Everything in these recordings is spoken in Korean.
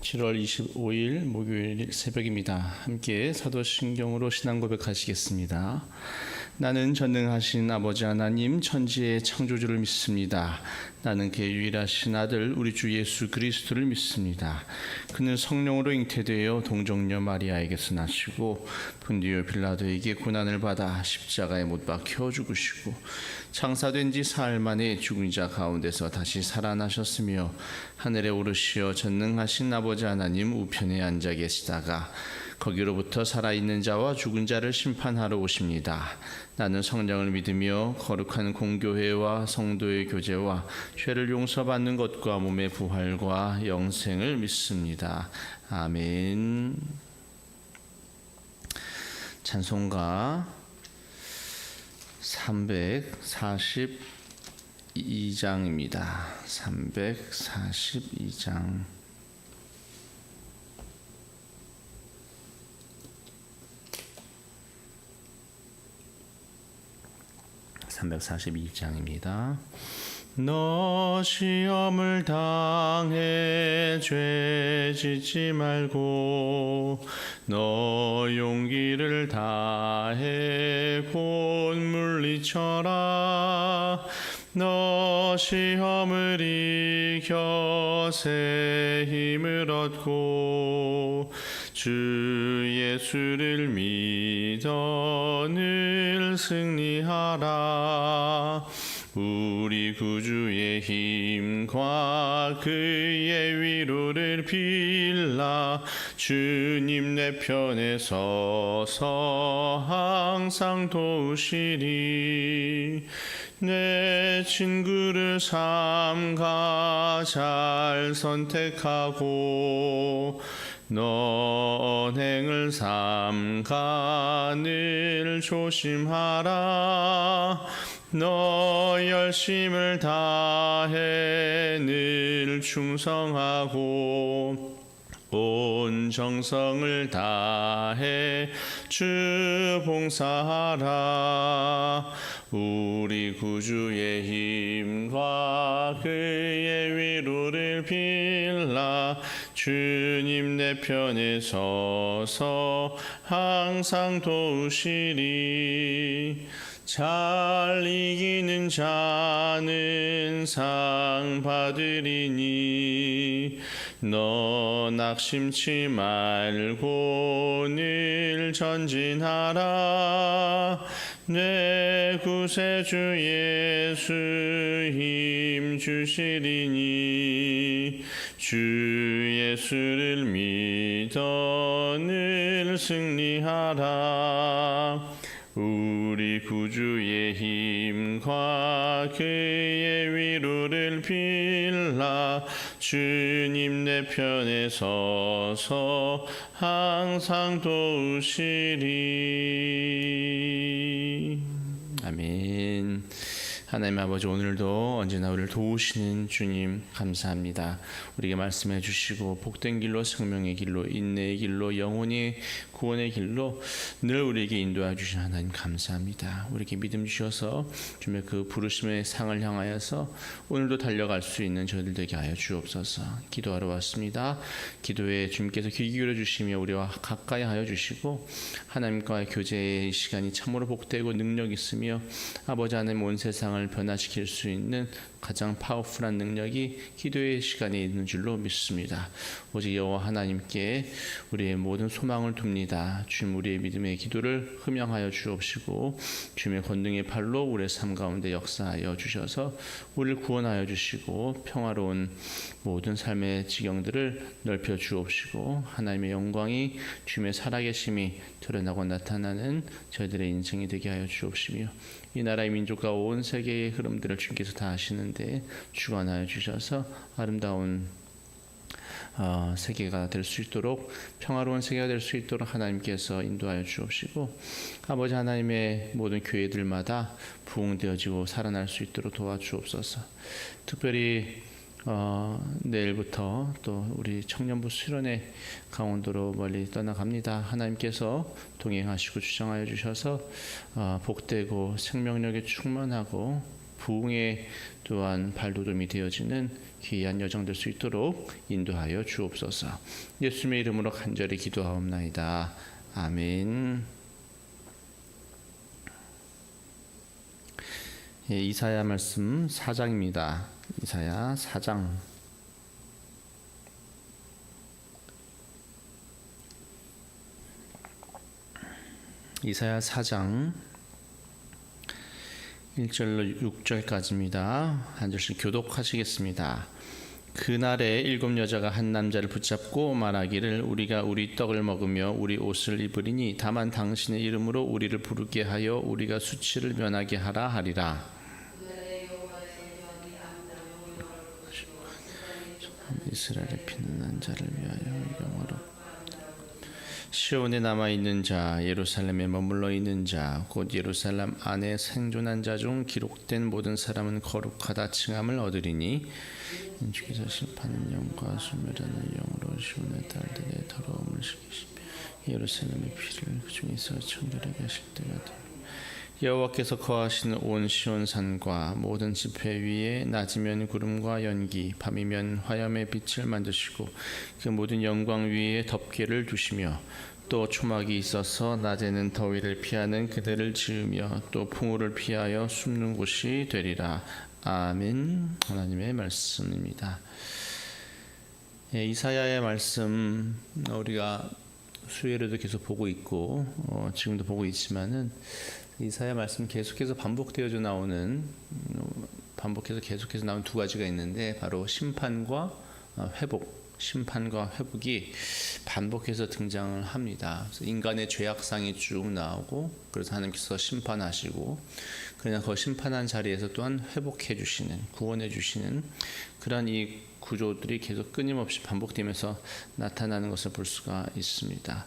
7월 25일 목요일 새벽입니다. 함께 사도신경으로 신앙 고백하시겠습니다. 나는 전능하신 아버지 하나님 천지의 창조주를 믿습니다. 나는 그의 유일하신 아들 우리 주 예수 그리스도를 믿습니다. 그는 성령으로 잉태되어 동정녀 마리아에게서 나시고 본디오 빌라도에게 고난을 받아 십자가에 못 박혀 죽으시고 장사된 지 사흘 만에 죽은 자 가운데서 다시 살아나셨으며 하늘에 오르시어 전능하신 아버지 하나님 우편에 앉아 계시다가 거기로부터 살아있는 자와 죽은 자를 심판하러 오십니다. 나는 성령을 믿으며 거룩한 공교회와 성도의 교제와 죄를 용서받는 것과 몸의 부활과 영생을 믿습니다. 아멘. 찬송가 342장입니다. 342장. 342장입니다. 너 시험을 당해 죄 짓지 말고 너 용기를 다해 곧 물리쳐라. 너 시험을 이겨 새 힘을 얻고 주 예수를 믿어 늘 승리하라. 우리 구주의 힘과 그의 위로를 빌라. 주님 내 편에 서서 항상 도우시리. 내 친구를 삼가 잘 선택하고 너 언행을 삼가 늘 조심하라. 너 열심을 다해 늘 충성하고 온 정성을 다해 주 봉사하라. 우리 구주의 힘과 그의 위로를 빌라. 주님 내 편에 서서 항상 도우시리. 잘 이기는 자는 상 받으리니 너 낙심치 말고 늘 전진하라. 내 구세주 예수 힘 주시리니 주 예수를 믿어 늘 승리하라. 우리 구주의 힘과 그의 위로를 빌라. 주님 내 편에 서서 항상 도우시리. 아멘. 하나님 아버지, 오늘도 언제나 우리를 도우시는 주님 감사합니다. 우리에게 말씀해 주시고 복된 길로, 생명의 길로, 인내의 길로, 영혼이 구원의 길로 늘 우리에게 인도해 주신 하나님 감사합니다. 우리에게 믿음 주셔서 주님의 그 부르심의 상을 향하여서 오늘도 달려갈 수 있는 저희들 되게 하여 주옵소서. 기도하러 왔습니다. 기도에 주님께서 귀 기울여 주시며 우리와 가까이 하여 주시고 하나님과의 교제의 시간이 참으로 복되고 능력 있으며 아버지 하나님 온 세상을 변화시킬 수 있는 가장 파워풀한 능력이 기도의 시간에 있는 줄로 믿습니다. 오직 여호와 하나님께 우리의 모든 소망을 둡니다. 주님, 우리의 믿음의 기도를 흠양하여 주옵시고 주님의 권능의 팔로 우리의 삶 가운데 역사하여 주셔서 우리를 구원하여 주시고 평화로운 모든 삶의 지경들을 넓혀 주옵시고 하나님의 영광이 주님의 살아계심이 드러나고 나타나는 저희들의 인생이 되게 하여 주옵시며 이 나라의 민족과 온 세계의 흐름들을 주님께서 다 아시는데 주관하여 주셔서 아름다운 세계가 될 수 있도록, 평화로운 세계가 될 수 있도록 하나님께서 인도하여 주옵시고 아버지 하나님의 모든 교회들마다 부흥되어지고 살아날 수 있도록 도와주옵소서. 특별히 내일부터 또 우리 청년부 수련회 강원도로 멀리 떠나갑니다. 하나님께서 동행하시고 주장하여 주셔서 복되고 생명력에 충만하고 부흥에 또한 발돋움이 되어지는 귀한 여정 될 수 있도록 인도하여 주옵소서. 예수님의 이름으로 간절히 기도하옵나이다. 아멘. 이사야 말씀 4장입니다. 이사야 4장. 이사야 4장 1절로 6절까지입니다. 한 절씩 교독하시겠습니다. 그날에 7 여자가 한 남자를 붙잡고 말하기를 우리가 우리 떡을 먹으며 우리 옷을 입으리니 다만 당신의 이름으로 우리를 부르게 하여 우리가 수치를 면하게 하라 하리라. 이스라엘의 피난난 자를 위하여 영어로 시온에 남아있는 자, 예루살렘에 머물러 있는 자, 곧 예루살렘 안에 생존한 자 중 기록된 모든 사람은 거룩하다 칭함을 얻으리니 주께서 심판하는 영과 소멸하는 영으로 시온의 딸들의 더러움을 식히시며 예루살렘의 피를 그 중에서 청결하게 하실 때가 되리라. 여호와께서 거하시는 온 시온산과 모든 지폐 위에 낮이면 구름과 연기, 밤이면 화염의 빛을 만드시고 그 모든 영광 위에 덮개를 두시며 또 초막이 있어서 낮에는 더위를 피하는 그들을 지으며 또 풍우를 피하여 숨는 곳이 되리라. 아멘. 하나님의 말씀입니다. 이사야의 말씀 우리가 수요일에도 계속 보고 있고 지금도 보고 있지만은 이사야 말씀 계속해서 반복되어져 나오는 계속해서 나오는 두 가지가 있는데 바로 심판과 회복이 반복해서 등장을 합니다. 그래서 인간의 죄악상이 쭉 나오고 그래서 하나님께서 심판하시고 그러나 그 심판한 자리에서 또한 회복해 주시는, 구원해 주시는 그런 이 구조들이 계속 끊임없이 반복되면서 나타나는 것을 볼 수가 있습니다.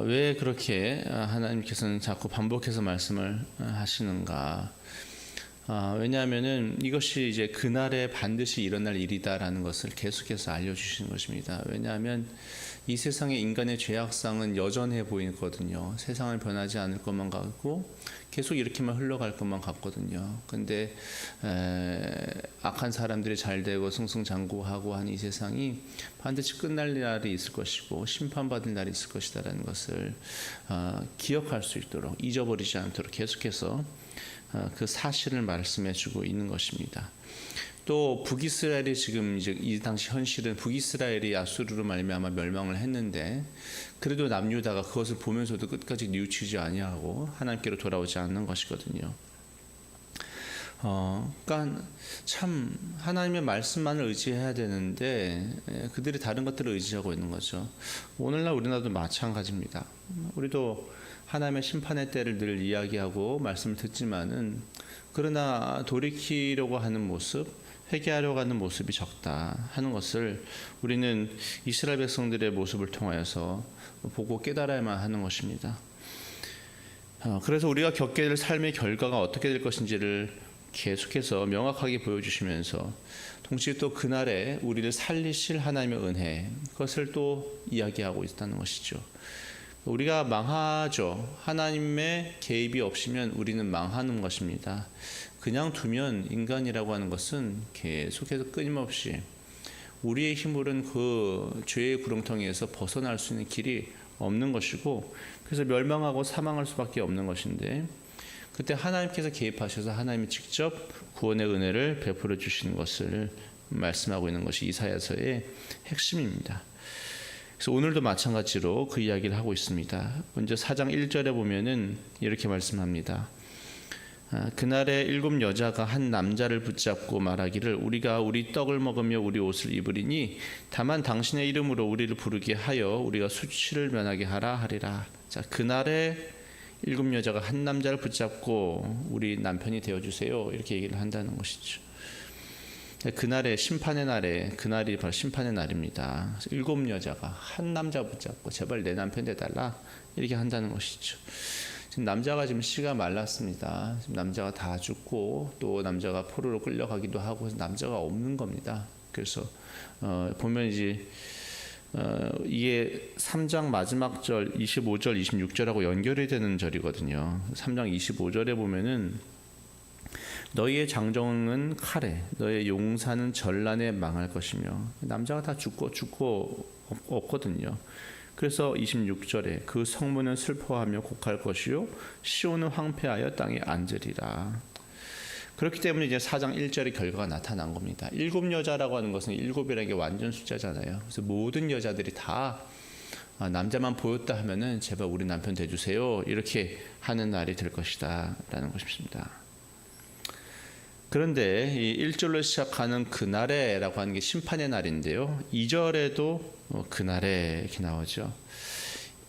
왜 그렇게 하나님께서는 자꾸 반복해서 말씀을 하시는가? 왜냐하면은 이것이 이제 그날에 반드시 일어날 일이다라는 것을 계속해서 알려주시는 것입니다. 왜냐하면 이 세상의 인간의 죄악상은 여전해 보이거든요. 세상은 변하지 않을 것만 같고 계속 이렇게만 흘러갈 것만 같거든요. 근데 악한 사람들이 잘 되고 승승장구하고 하는 이 세상이 반드시 끝날 날이 있을 것이고 심판받을 날이 있을 것이다라는 것을 기억할 수 있도록, 잊어버리지 않도록 계속해서 그 사실을 말씀해주고 있는 것입니다. 또 북이스라엘이 지금 이제 이 당시 현실은 북이스라엘이 아수르로 말미암아 멸망을 했는데 그래도 남유다가 그것을 보면서도 끝까지 뉘우치지 아니하고 하나님께로 돌아오지 않는 것이거든요. 그러니까 참 하나님의 말씀만을 의지해야 되는데 그들이 다른 것들을 의지하고 있는 거죠. 오늘날 우리나라도 마찬가지입니다. 우리도 하나님의 심판의 때를 늘 이야기하고 말씀을 듣지만은 그러나 돌이키려고 하는 모습, 회개하려고 하는 모습이 적다 하는 것을 우리는 이스라엘 백성들의 모습을 통하여서 보고 깨달아야만 하는 것입니다. 그래서 우리가 겪게 될 삶의 결과가 어떻게 될 것인지를 계속해서 명확하게 보여주시면서 동시에 또 그날에 우리를 살리실 하나님의 은혜, 그것을 또 이야기하고 있다는 것이죠. 우리가 망하죠. 하나님의 개입이 없으면 우리는 망하는 것입니다. 그냥 두면 인간이라고 하는 것은 계속해서 끊임없이 우리의 힘으로는 그 죄의 구렁텅이에서 벗어날 수 있는 길이 없는 것이고 그래서 멸망하고 사망할 수밖에 없는 것인데 그때 하나님께서 개입하셔서 하나님이 직접 구원의 은혜를 베풀어 주시는 것을 말씀하고 있는 것이 이사야서의 핵심입니다. 그래서 오늘도 마찬가지로 그 이야기를 하고 있습니다. 먼저 4장 1절에 보면은 이렇게 말씀합니다. 그날에 7 여자가 한 남자를 붙잡고 말하기를 우리가 우리 떡을 먹으며 우리 옷을 입으리니 다만 당신의 이름으로 우리를 부르게 하여 우리가 수치를 면하게 하라 하리라. 자, 그날에 7 여자가 한 남자를 붙잡고 우리 남편이 되어주세요 이렇게 얘기를 한다는 것이죠. 그날의 심판의 날에 그날이 바로 심판의 날입니다. 7 여자가 한 남자 붙잡고 제발 내 남편 돼달라 이렇게 한다는 것이죠. 지금 남자가 지금 씨가 말랐습니다. 지금 남자가 다 죽고 또 남자가 포로로 끌려가기도 하고 남자가 없는 겁니다. 그래서 보면 이제 이게 3장 마지막 절 25절 26절하고 연결이 되는 절이거든요. 3장 25절에 보면은 너희의 장정은 칼에, 너희의 용사는 전란에 망할 것이며. 남자가 다 죽고 없거든요. 그래서 26절에 그 성문은 슬퍼하며 곡할 것이요 시온은 황폐하여 땅에 앉으리라. 그렇기 때문에 이제 4장 1절의 결과가 나타난 겁니다. 7 여자라고 하는 것은 7이라는 게 완전 숫자잖아요. 그래서 모든 여자들이 다 남자만 보였다 하면은 제발 우리 남편 돼주세요, 이렇게 하는 날이 될 것이다 라는 것입니다. 그런데 이 1절로 시작하는 그날에 라고 하는 게 심판의 날인데요, 2절에도 그날에 이렇게 나오죠.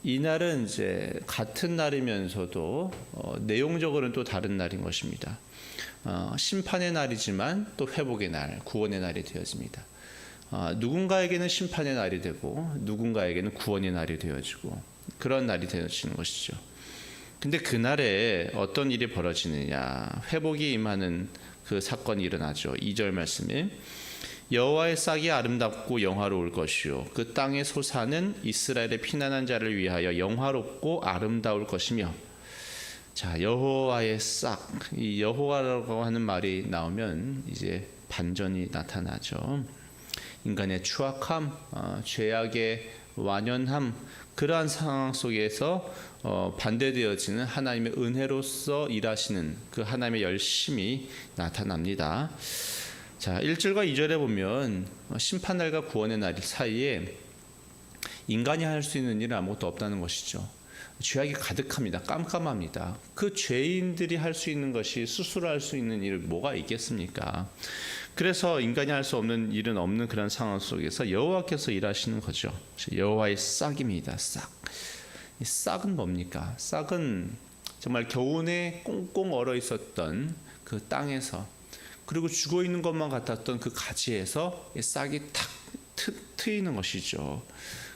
이 날은 이제 같은 날이면서도 내용적으로는 또 다른 날인 것입니다. 심판의 날이지만 또 회복의 날, 구원의 날이 되어집니다. 누군가에게는 심판의 날이 되고 누군가에게는 구원의 날이 되어지고 그런 날이 되어지는 것이죠. 근데 그날에 어떤 일이 벌어지느냐, 회복이 임하는 그 사건이 일어나죠. 2절 말씀에 여호와의 싹이 아름답고 영화로울 것이요 그 땅의 소사는 이스라엘의 피난한 자를 위하여 영화롭고 아름다울 것이며. 자, 여호와의 싹, 이 여호와라고 하는 말이 나오면 이제 반전이 나타나죠. 인간의 추악함, 죄악의 완연함, 그러한 상황 속에서 반대되어지는 하나님의 은혜로서 일하시는 그 하나님의 열심이 나타납니다. 자, 1절과 2절에 보면 심판날과 구원의 날 사이에 인간이 할 수 있는 일은 아무것도 없다는 것이죠. 죄악이 가득합니다. 깜깜합니다. 그 죄인들이 할 수 있는 것이 스스로 할 수 있는 일 뭐가 있겠습니까? 그래서 인간이 할 수 없는 일은 없는 그런 상황 속에서 여호와께서 일하시는 거죠. 여호와의 싹입니다. 싹. 이 싹은 뭡니까? 싹은 정말 겨우내 꽁꽁 얼어 있었던 그 땅에서, 그리고 죽어 있는 것만 같았던 그 가지에서 이 싹이 탁 트이는 것이죠.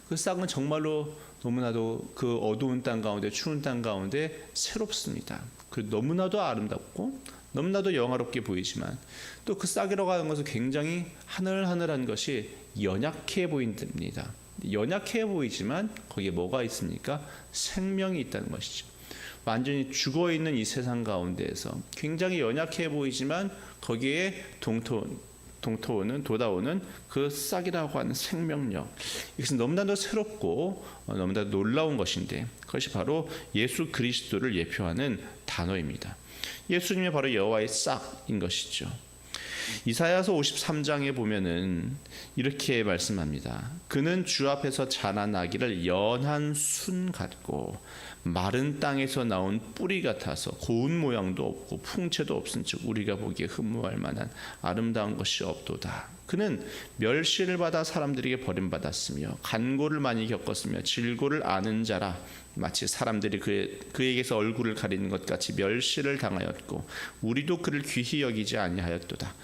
그 싹은 정말로 너무나도 그 어두운 땅 가운데, 추운 땅 가운데 새롭습니다. 그리고 너무나도 아름답고 너무나도 영화롭게 보이지만 또 그 싹이라고 하는 것은 굉장히 하늘하늘한 것이 연약해 보인답니다. 연약해 보이지만 거기에 뭐가 있습니까? 생명이 있다는 것이죠. 완전히 죽어있는 이 세상 가운데에서 굉장히 연약해 보이지만 거기에 돋아오는 그 싹이라고 하는 생명력, 이것은 너무나도 새롭고 너무나도 놀라운 것인데 그것이 바로 예수 그리스도를 예표하는 단어입니다. 예수님이 바로 여호와의 싹인 것이죠. 이사야서 53장에 보면은 이렇게 말씀합니다. 그는 주 앞에서 자라나기를 연한 순 같고 마른 땅에서 나온 뿌리 같아서 고운 모양도 없고 풍채도 없은즉 우리가 보기에 흠모할 만한 아름다운 것이 없도다. 그는 멸시를 받아 사람들에게 버림받았으며 간고를 많이 겪었으며 질고를 아는 자라. 마치 사람들이 그에게서 얼굴을 가리는 것 같이 멸시를 당하였고 우리도 그를 귀히 여기지 아니하였도다.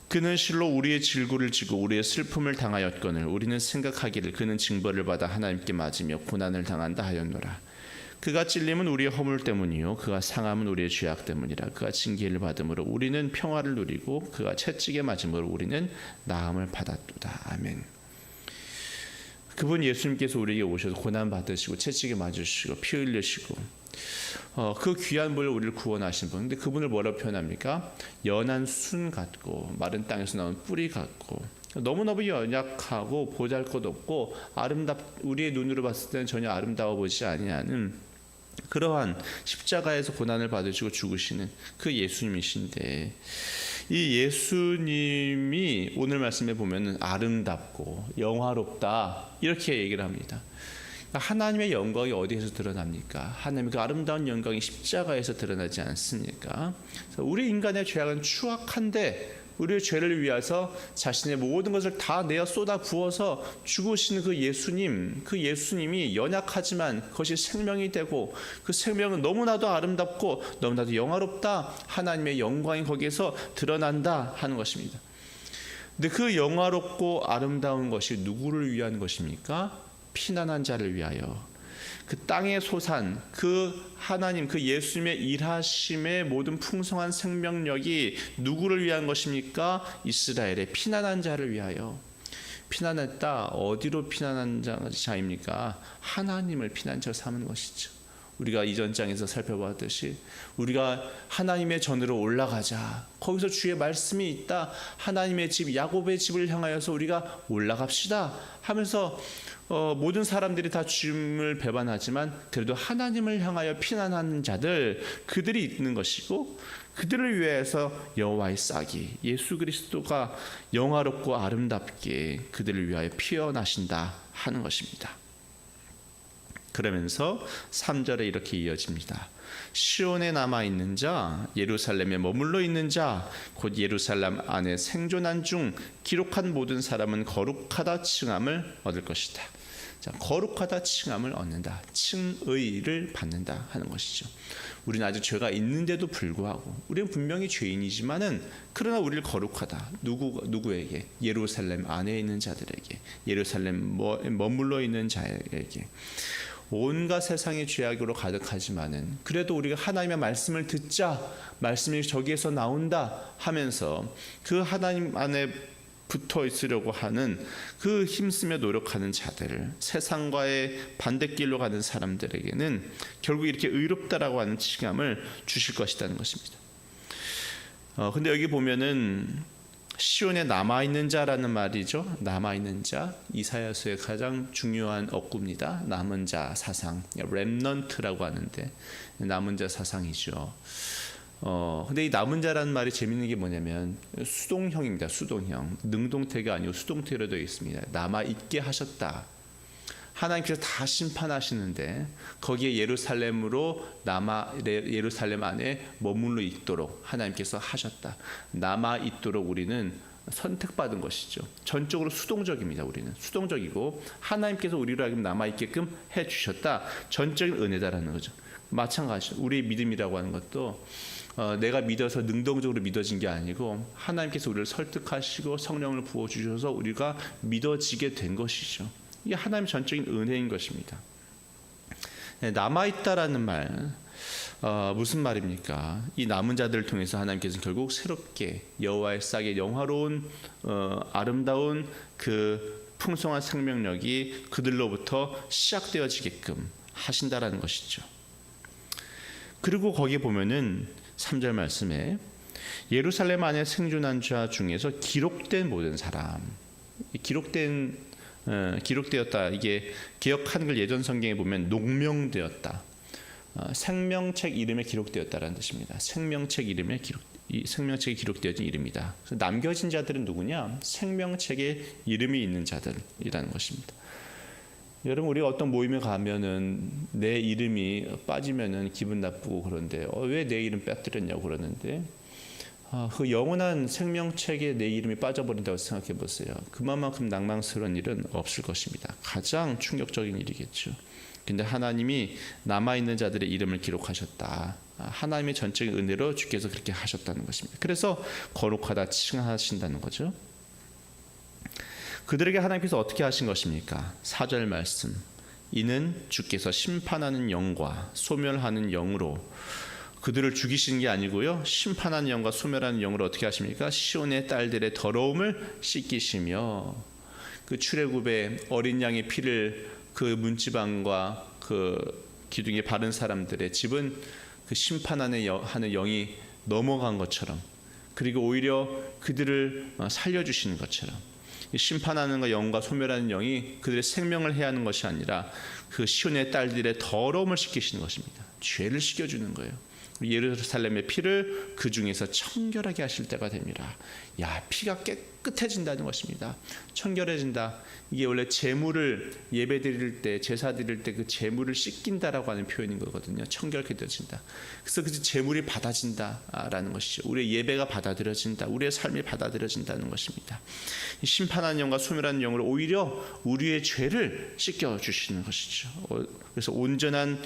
그는 실로 우리의 질고를 지고 우리의 슬픔을 당하였거늘 우리는 생각하기를 그는 징벌을 받아 하나님께 맞으며 고난을 당한다 하였노라. 그가 찔림은 우리의 허물 때문이요 그가 상함은 우리의 죄악 때문이라. 그가 징계를 받음으로 우리는 평화를 누리고 그가 채찍에 맞음으로 우리는 나음을 받았도다. 아멘. 그분 예수님께서 우리에게 오셔서 고난 받으시고 채찍에 맞으시고 피 흘리시고 그 귀한 분을 우리를 구원하신 분. 근데 그분을 뭐라고 표현합니까? 연한 순 같고 마른 땅에서 나온 뿌리 같고 너무너무 연약하고 보잘것없고 우리의 눈으로 봤을 때는 전혀 아름다워 보이지 아니하는 그러한 십자가에서 고난을 받으시고 죽으시는 그 예수님이신데, 이 예수님이 오늘 말씀에 보면 아름답고 영화롭다 이렇게 얘기를 합니다. 하나님의 영광이 어디에서 드러납니까? 하나님의 그 아름다운 영광이 십자가에서 드러나지 않습니까? 우리 인간의 죄악은 추악한데 우리의 죄를 위해서 자신의 모든 것을 다 내어 쏟아 부어서 죽으신 그 예수님이 연약하지만 그것이 생명이 되고 그 생명은 너무나도 아름답고 너무나도 영화롭다. 하나님의 영광이 거기에서 드러난다 하는 것입니다. 근데 그 영화롭고 아름다운 것이 누구를 위한 것입니까? 피난한 자를 위하여. 그 땅의 소산, 그 하나님, 그 예수님의 일하심의 모든 풍성한 생명력이 누구를 위한 것입니까? 이스라엘의 피난한 자를 위하여. 피난했다. 어디로 피난한 자입니까? 하나님을 피난처 삼은 것이죠. 우리가 이전 장에서 살펴봤듯이 우리가 하나님의 전으로 올라가자. 거기서 주의 말씀이 있다. 하나님의 집 야곱의 집을 향하여서 우리가 올라갑시다 하면서 모든 사람들이 다 주님을 배반하지만 그래도 하나님을 향하여 피난하는 자들, 그들이 있는 것이고, 그들을 위해서 여호와의 싹이 예수 그리스도가 영화롭고 아름답게 그들을 위하여 피어나신다 하는 것입니다. 그러면서 3절에 이렇게 이어집니다. 시온에 남아있는 자, 예루살렘에 머물러 있는 자, 곧 예루살렘 안에 생존한 중 기록한 모든 사람은 거룩하다 칭함을 얻을 것이다. 자, 거룩하다 칭함을 얻는다. 칭의를 받는다 하는 것이죠. 우리는 아직 죄가 있는데도 불구하고, 우리는 분명히 죄인이지만은 그러나 우리를 거룩하다. 누구에게? 예루살렘 안에 있는 자들에게, 예루살렘 머물러 있는 자에게. 온갖 세상의 죄악으로 가득하지만은 그래도 우리가 하나님의 말씀을 듣자, 말씀이 저기에서 나온다 하면서 그 하나님 안에 붙어 있으려고 하는 그 힘쓰며 노력하는 자들, 세상과의 반대길로 가는 사람들에게는 결국 이렇게 의롭다라고 하는 칭함을 주실 것이라는 것입니다. 근데 여기 보면은 시온에 남아있는 자라는 말이죠. 남아있는 자, 이사야서의 가장 중요한 어구입니다. 남은 자 사상, 렘넌트라고 하는데 남은 자 사상이죠. 근데 이 남은 자라는 말이 재밌는 게 뭐냐면 수동형입니다. 수동형. 능동태가 아니고 수동태로 되어 있습니다. 남아있게 하셨다. 하나님께서 다 심판하시는데 거기에 예루살렘 안에 머물러 있도록 하나님께서 하셨다. 남아 있도록 우리는 선택받은 것이죠. 전적으로 수동적입니다. 우리는 수동적이고 하나님께서 우리로 하여금 남아 있게끔 해 주셨다. 전적인 은혜다라는 거죠. 마찬가지죠. 우리의 믿음이라고 하는 것도 내가 믿어서 능동적으로 믿어진 게 아니고 하나님께서 우리를 설득하시고 성령을 부어 주셔서 우리가 믿어지게 된 것이죠. 이게 하나님의 전적인 은혜인 것입니다. 남아있다라는 말, 무슨 말입니까? 이 남은 자들을 통해서 하나님께서는 결국 새롭게 여호와의 싹의 영화로운 아름다운 그 풍성한 생명력이 그들로부터 시작되어지게끔 하신다라는 것이죠. 그리고 거기에 보면은 3절 말씀에 예루살렘 안에 생존한 자 중에서 기록된 모든 사람, 기록되었다. 이게 개역 한글 예전 성경에 보면 농명되었다. 생명책 이름에 기록되었다라는 뜻입니다. 생명책에 기록되어진 이름이다. 남겨진 자들은 누구냐? 생명책에 이름이 있는 자들이라는 것입니다. 여러분, 우리가 어떤 모임에 가면은 내 이름이 빠지면은 기분 나쁘고 그런데 왜 내 이름 빼뜨렸냐고 그러는데 그 영원한 생명책에 내 이름이 빠져버린다고 생각해 보세요. 그만큼 낭만스러운 일은 없을 것입니다. 가장 충격적인 일이겠죠. 근데 하나님이 남아있는 자들의 이름을 기록하셨다. 하나님의 전적인 은혜로 주께서 그렇게 하셨다는 것입니다. 그래서 거룩하다 칭하신다는 거죠. 그들에게 하나님께서 어떻게 하신 것입니까? 4절 말씀. 이는 주께서 심판하는 영과 소멸하는 영으로, 그들을 죽이시는 게 아니고요, 심판하는 영과 소멸하는 영으로 어떻게 하십니까? 시온의 딸들의 더러움을 씻기시며, 그 출애굽의 어린 양의 피를 그 문지방과 그 기둥에 바른 사람들의 집은 그 심판하는 영이 넘어간 것처럼, 그리고 오히려 그들을 살려주시는 것처럼, 심판하는 영과 소멸하는 영이 그들의 생명을 해야 하는 것이 아니라 그 시온의 딸들의 더러움을 씻기시는 것입니다. 죄를 씻겨주는 거예요. 예루살렘의 피를 그 중에서 청결하게 하실 때가 됩니다. 야, 피가 깨끗해진다는 것입니다. 청결해진다. 이게 원래 제물을 예배 드릴 때, 제사 드릴 때 그 제물을 씻긴다라고 하는 표현인 거거든요. 청결하게 되어진다. 그래서 그 제물이 받아진다라는 것이죠. 우리의 예배가 받아들여진다. 우리의 삶이 받아들여진다는 것입니다. 심판하는 영과 소멸하는 영으로 오히려 우리의 죄를 씻겨주시는 것이죠. 그래서 온전한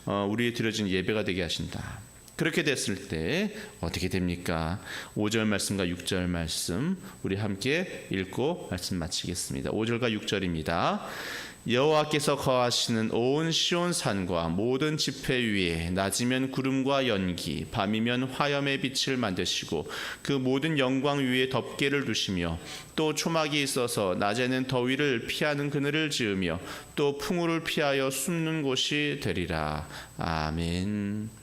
우리의 드려진 예배가 되게 하신다. 그렇게 됐을 때 어떻게 됩니까? 5절 말씀과 6절 말씀 우리 함께 읽고 말씀 마치겠습니다. 5절과 6절입니다. 여호와께서 거하시는 온 시온 산과 모든 지폐 위에 낮이면 구름과 연기, 밤이면 화염의 빛을 만드시고 그 모든 영광 위에 덮개를 두시며 또 초막이 있어서 낮에는 더위를 피하는 그늘을 지으며 또 풍우를 피하여 숨는 곳이 되리라. 아멘.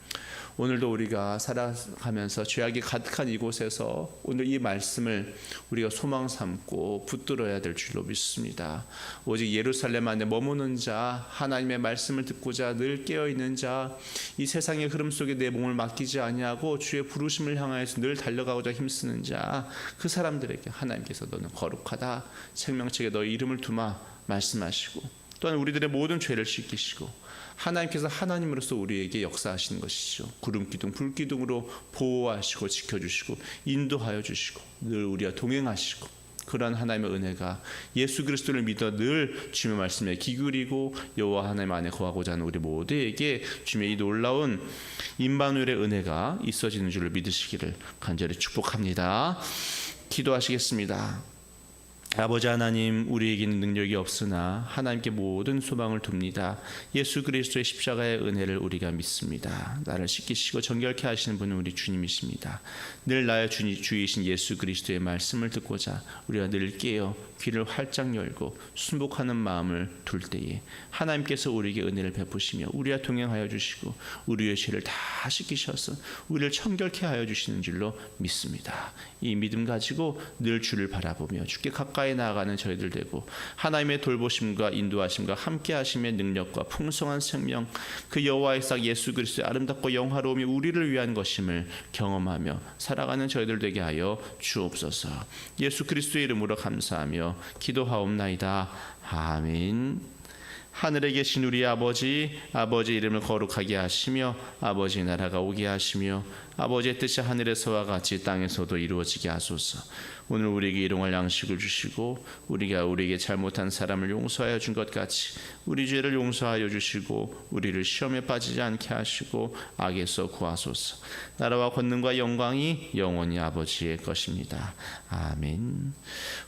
오늘도 우리가 살아가면서 죄악이 가득한 이곳에서 오늘 이 말씀을 우리가 소망 삼고 붙들어야 될 줄로 믿습니다. 오직 예루살렘 안에 머무는 자, 하나님의 말씀을 듣고자 늘 깨어있는 자, 이 세상의 흐름 속에 내 몸을 맡기지 아니하고 주의 부르심을 향하여서 늘 달려가고자 힘쓰는 자, 그 사람들에게 하나님께서 너는 거룩하다, 생명책에 너의 이름을 두마 말씀하시고, 또한 우리들의 모든 죄를 씻기시고 하나님께서 하나님으로서 우리에게 역사하시는 것이죠. 구름기둥 불기둥으로 보호하시고 지켜주시고 인도하여 주시고 늘 우리와 동행하시고, 그러한 하나님의 은혜가 예수 그리스도를 믿어 늘 주님의 말씀에 기울이고 여호와 하나님 안에 거하고자 하는 우리 모두에게 주님의 이 놀라운 임마누엘의 은혜가 있어지는 줄을 믿으시기를 간절히 축복합니다. 기도하시겠습니다. 아버지 하나님, 우리에게는 능력이 없으나 하나님께 모든 소망을 둡니다. 예수 그리스도의 십자가의 은혜를 우리가 믿습니다. 나를 씻기시고 정결케 하시는 분은 우리 주님이십니다. 늘 나의 주이신 예수 그리스도의 말씀을 듣고자 우리가 늘 깨어 귀를 활짝 열고 순복하는 마음을 둘 때에 하나님께서 우리에게 은혜를 베푸시며 우리와 동행하여 주시고 우리의 죄를 다 씻기셔서 우리를 청결케 하여 주시는 줄로 믿습니다. 이 믿음 가지고 늘 주를 바라보며 주께 가까이 나아가는 저희들 되고 하나님의 돌보심과 인도하심과 함께 하심의 능력과 풍성한 생명, 그 여호와의 싹 예수 그리스도의 아름답고 영화로움이 우리를 위한 것임을 경험하며 살아가는 저희들 되게 하여 주옵소서. 예수 그리스도의 이름으로 감사하며 기도하옵나이다. 아멘. 하늘에 계신 우리 아버지, 아버지의 이름을 거룩하게 하시며 아버지의 나라가 오게 하시며 아버지의 뜻이 하늘에서와 같이 땅에서도 이루어지게 하소서. 오늘 우리에게 일용할 양식을 주시고 우리가 우리에게 잘못한 사람을 용서하여 준 것 같이 우리 죄를 용서하여 주시고 우리를 시험에 빠지지 않게 하시고 악에서 구하소서. 나라와 권능과 영광이 영원히 아버지의 것입니다. 아멘.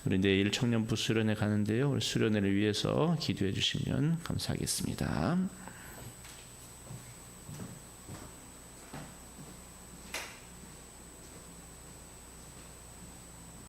우리 내일 청년부 수련회 가는데요. 수련회를 위해서 기도해 주시면 감사하겠습니다.